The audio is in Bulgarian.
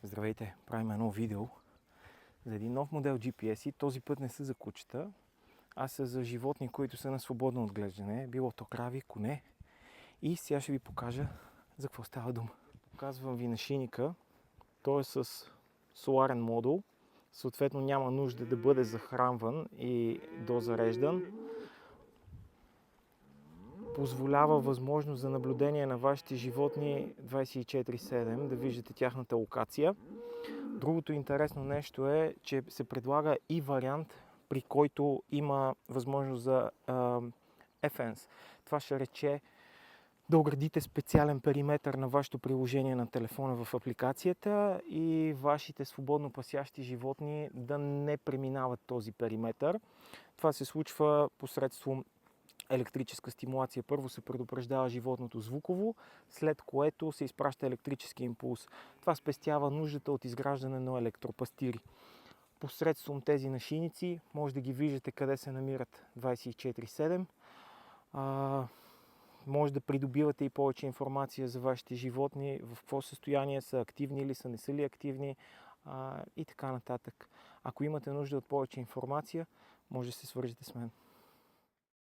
Здравейте, правим едно видео за един нов модел GPS и този път не са за кучета, а са за животни, които са на свободно отглеждане, било то крави, коне. И сега ще ви покажа за какво става дума. Показвам ви нашийника, той е с соларен модул, съответно няма нужда да бъде захранван и дозареждан. Позволява възможност за наблюдение на вашите животни 24/7, да виждате тяхната локация. Другото интересно нещо е, че се предлага и вариант, при който има възможност за FNS. Това ще рече да оградите специален периметър на вашето приложение на телефона в апликацията и вашите свободно пасящи животни да не преминават този периметър. Това се случва посредством електрическа стимулация. Първо се предупреждава животното звуково, след което се изпраща електрически импулс. Това спестява нуждата от изграждане на електропастири. Посредством тези нашийници може да ги виждате къде се намират 24/7. Може да придобивате и повече информация за вашите животни, в какво състояние са, активни ли са, не са ли активни и така нататък. Ако имате нужда от повече информация, може да се свържете с мен.